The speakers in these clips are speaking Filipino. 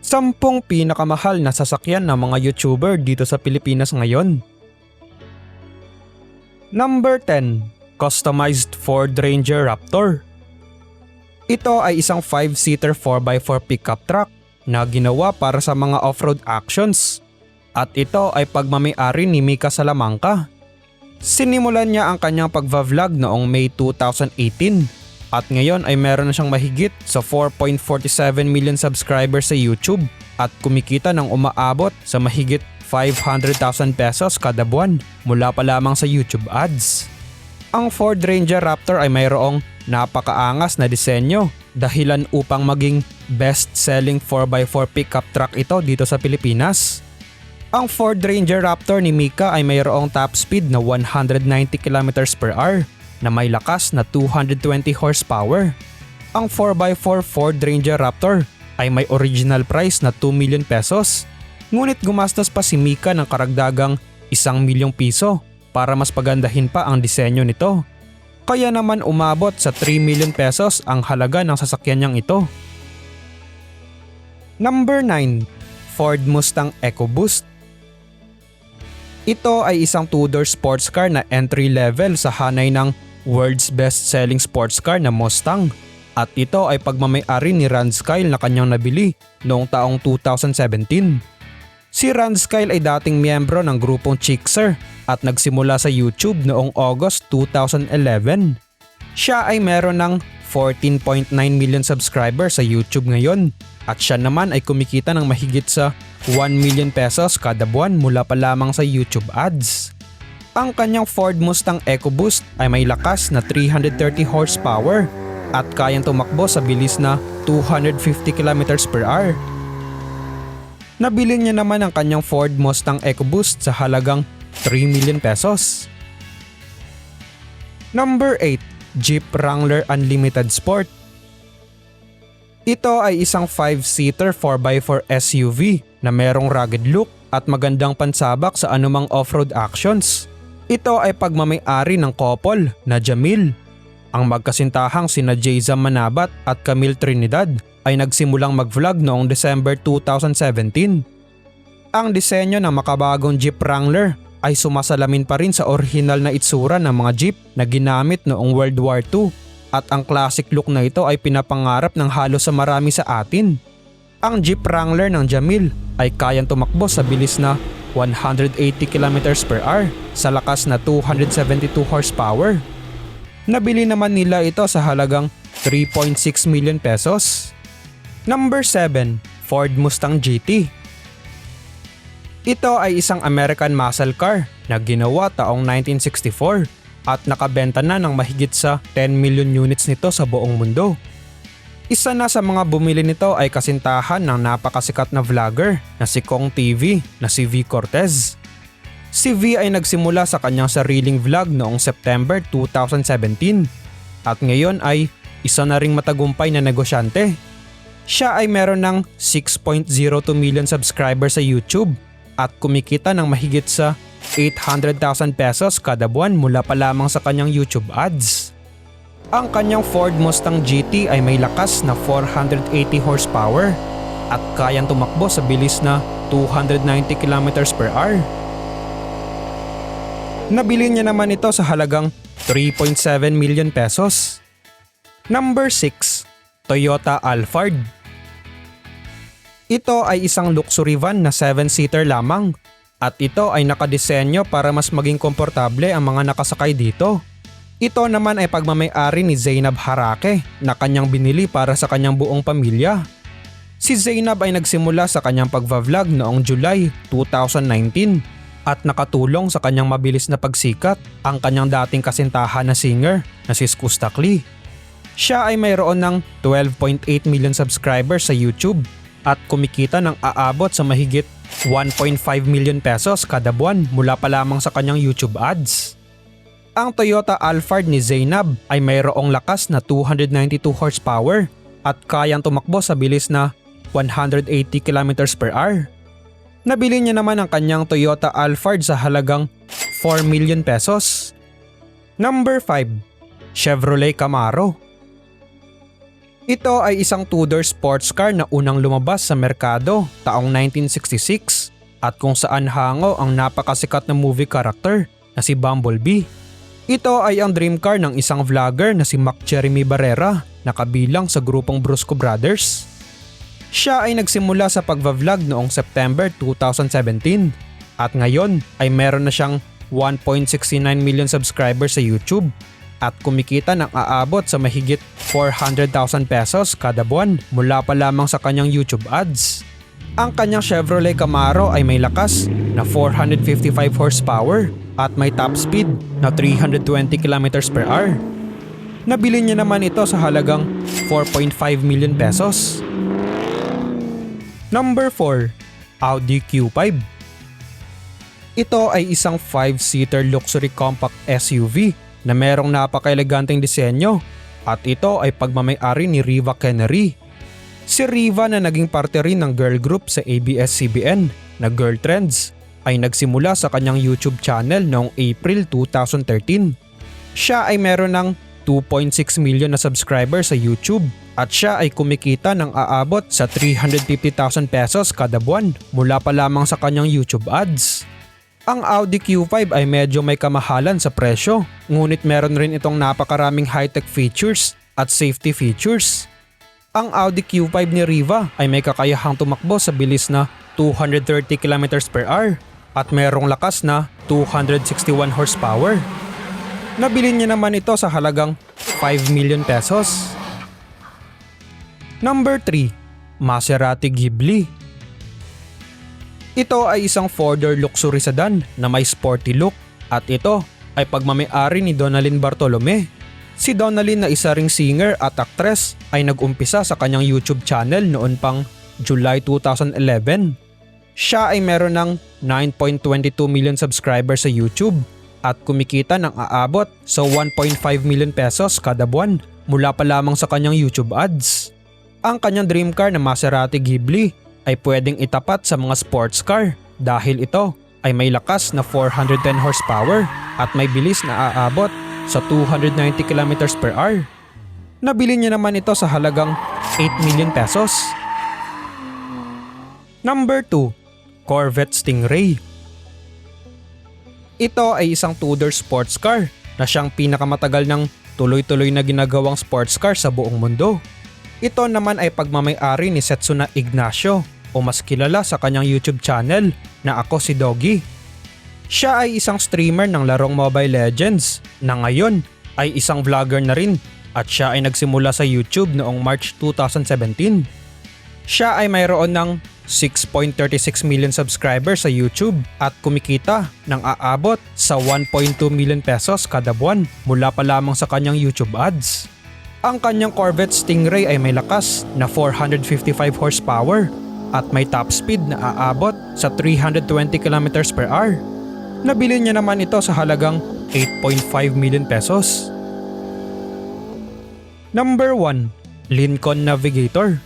10 pinakamahal na sasakyan ng mga YouTuber dito sa Pilipinas ngayon. Number 10. Customized Ford Ranger Raptor. Ito ay isang 5-seater 4x4 pickup truck na ginawa para sa mga off-road actions. At ito ay pagmamay-ari ni Mika Salamanca. Sinimulan niya ang kanyang pagva-vlog noong May 2018 at ngayon ay meron na siyang mahigit sa 4.47 million subscribers sa YouTube at kumikita ng umaabot sa mahigit 500,000 pesos kada buwan mula pa lamang sa YouTube ads. Ang Ford Ranger Raptor ay mayroong napakaangas na disenyo dahilan upang maging best-selling 4x4 pickup truck ito dito sa Pilipinas. Ang Ford Ranger Raptor ni Mika ay mayroong top speed na 190 km/h na may lakas na 220 horsepower. Ang 4x4 Ford Ranger Raptor ay may original price na 2 million pesos. Ngunit gumastos pa si Mika ng karagdagang 1 milyong piso para mas pagandahin pa ang disenyo nito. Kaya naman umabot sa 3 million pesos ang halaga ng sasakyan niyang ito. Number 9. Ford Mustang EcoBoost. Ito ay isang 2-door sports car na entry level sa hanay ng world's best-selling sports car na Mustang. At ito ay pagmamay-ari ni Rance Kyle na kanyang nabili noong taong 2017. Si Rance Kyle ay dating miyembro ng grupong Chickser at nagsimula sa YouTube noong August 2011. Siya ay meron ng 14.9 million subscribers sa YouTube ngayon at siya naman ay kumikita ng mahigit sa 1 million pesos kada buwan mula pa lamang sa YouTube ads. Ang kanyang Ford Mustang EcoBoost ay may lakas na 330 horsepower at kayang tumakbo sa bilis na 250 km/h. Nabili niya naman ang kanyang Ford Mustang EcoBoost sa halagang 3 million pesos. Number 8. Jeep Wrangler Unlimited Sport. Ito ay isang 5-seater 4x4 SUV na merong rugged look at magandang pansabak sa anumang off-road actions. Ito ay pagmamay-ari ng couple na Jamil. Ang magkasintahang sina Jayzam Manabat at Camille Trinidad ay nagsimulang mag-vlog noong December 2017. Ang disenyo ng makabagong Jeep Wrangler ay sumasalamin pa rin sa orihinal na itsura ng mga jeep na ginamit noong World War II at ang classic look na ito ay pinapangarap ng halos sa marami sa atin. Ang Jeep Wrangler ng Jamil ay kayang tumakbo sa bilis na 180 km/h sa lakas na 272 horsepower. Nabili naman nila ito sa halagang 3.6 million pesos. Number 7. Ford Mustang GT. Ito ay isang American muscle car na ginawa taong 1964 at nakabenta na ng mahigit sa 10 million units nito sa buong mundo. Isa na sa mga bumili nito ay kasintahan ng napakasikat na vlogger na si Kong TV na si V. Cortez. Si V ay nagsimula sa kanyang sariling vlog noong September 2017 at ngayon ay isa na ring matagumpay na negosyante. Siya ay meron ng 6.02 million subscribers sa YouTube at kumikita ng mahigit sa 800,000 pesos kada buwan mula pa lamang sa kanyang YouTube ads. Ang kanyang Ford Mustang GT ay may lakas na 480 horsepower at kayang tumakbo sa bilis na 290 km/h. Nabili niya naman ito sa halagang 3.7 million pesos. Number 6. Toyota Alphard. Ito ay isang luxury van na 7-seater lamang at ito ay nakadisenyo para mas maging komportable ang mga nakasakay dito. Ito naman ay pagmamay-ari ni Zainab Harake na kanyang binili para sa kanyang buong pamilya. Si Zainab ay nagsimula sa kanyang pagva-vlog noong July 2019 at nakatulong sa kanyang mabilis na pagsikat ang kanyang dating kasintahan na singer na si Skustakli. Siya ay mayroon ng 12.8 million subscribers sa YouTube at kumikita ng aabot sa mahigit 1.5 million pesos kada buwan mula pa lamang sa kanyang YouTube ads. Ang Toyota Alphard ni Zainab ay mayroong lakas na 292 horsepower at kayang tumakbo sa bilis na 180 km/h. Nabili niya naman ang kanyang Toyota Alphard sa halagang 4 million pesos. Number 5. Chevrolet Camaro. Ito ay isang two-door sports car na unang lumabas sa merkado taong 1966 at kung saan hango ang napakasikat na movie character na si Bumblebee. Ito ay ang dream car ng isang vlogger na si Mac Jeremy Barrera na kabilang sa grupong Brusco Brothers. Siya ay nagsimula sa pagva-vlog noong September 2017 at ngayon ay meron na siyang 1.69 million subscribers sa YouTube at kumikita ng aabot sa mahigit 400,000 pesos kada buwan mula pa lamang sa kanyang YouTube ads. Ang kanyang Chevrolet Camaro ay may lakas na 455 horsepower at may top speed na 320 km/h. Nabili niya naman ito sa halagang 4.5 million pesos. Number 4. Audi Q5. Ito ay isang 5-seater luxury compact SUV na merong napaka-eleganteng disenyo at ito ay pagmamay-ari ni Riva Kennery. Si Riva na naging parte rin ng girl group sa ABS-CBN na Girl Trends ay nagsimula sa kanyang YouTube channel noong April 2013. Siya ay meron ng 2.6 million na subscribers sa YouTube at siya ay kumikita ng aabot sa 350,000 pesos kada buwan mula pa lamang sa kanyang YouTube ads. Ang Audi Q5 ay medyo may kamahalan sa presyo, ngunit meron rin itong napakaraming high-tech features at safety features. Ang Audi Q5 ni Riva ay may kakayahang tumakbo sa bilis na 230 km/h at merong lakas na 261 horsepower. Nabili niya naman ito sa halagang 5 million pesos. Number 3. Maserati Ghibli. Ito ay isang 4-door luxury sedan na may sporty look at ito ay pagmamay-ari ni Donalyn Bartolome. Si Donalyn na isa ring singer at actress ay nag-umpisa sa kanyang YouTube channel noon pang July 2011. Siya ay meron ng 9.22 million subscribers sa YouTube at kumikita ng aabot sa 1.5 million pesos kada buwan mula pa lamang sa kanyang YouTube ads. Ang kanyang dream car na Maserati Ghibli ay pwedeng itapat sa mga sports car dahil ito ay may lakas na 410 horsepower at may bilis na aabot sa 290 km/h. Nabili niya naman ito sa halagang 8 million pesos. Number 2. Corvette Stingray. Ito ay isang 2-door sports car na siyang pinakamatagal ng tuloy-tuloy na ginagawang sports car sa buong mundo. Ito naman ay pagmamay-ari ni Setsuna Ignacio o mas kilala sa kanyang YouTube channel na Ako Si Doggy. Siya ay isang streamer ng larong Mobile Legends na ngayon ay isang vlogger na rin at siya ay nagsimula sa YouTube noong March 2017. Siya ay mayroon ng 6.36 million subscribers sa YouTube at kumikita ng aabot sa 1.2 million pesos kada buwan mula pa lamang sa kanyang YouTube ads. Ang kanyang Corvette Stingray ay may lakas na 455 horsepower at may top speed na aabot sa 320 km/h. Nabili niya naman ito sa halagang 8.5 million pesos. Number 1. Lincoln Navigator.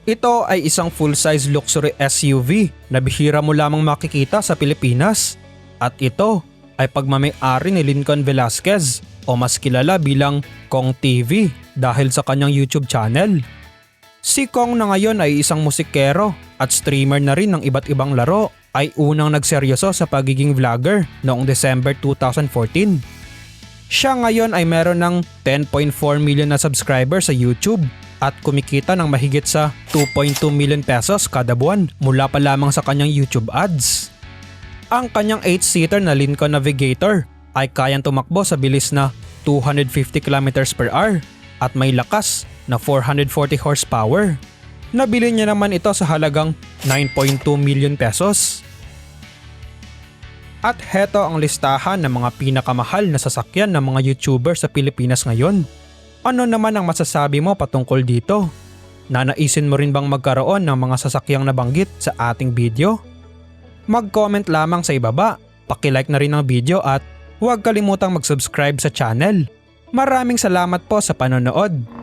Ito ay isang full-size luxury SUV na bihira mo lamang makikita sa Pilipinas at ito ay pagmamay-ari ni Lincoln Velasquez o mas kilala bilang Kong TV dahil sa kanyang YouTube channel. Si Kong na ngayon ay isang musikero at streamer na rin ng iba't ibang laro ay unang nagseryoso sa pagiging vlogger noong December 2014. Siya ngayon ay meron ng 10.4 million na subscribers sa YouTube at kumikita ng mahigit sa 2.2 million pesos kada buwan mula pa lamang sa kanyang YouTube ads. Ang kanyang 8-seater na Lincoln Navigator ay kayang tumakbo sa bilis na 250 km/h at may lakas na 440 horsepower. Nabili niya naman ito sa halagang 9.2 million pesos. At heto ang listahan ng mga pinakamahal na sasakyan ng mga YouTuber sa Pilipinas ngayon. Ano naman ang masasabi mo patungkol dito? Nanaisin mo rin bang magkaroon ng mga sasakyang nabanggit sa ating video? Mag-comment lamang sa ibaba, paki-like na rin ang video at huwag kalimutang mag-subscribe sa channel. Maraming salamat po sa panonood.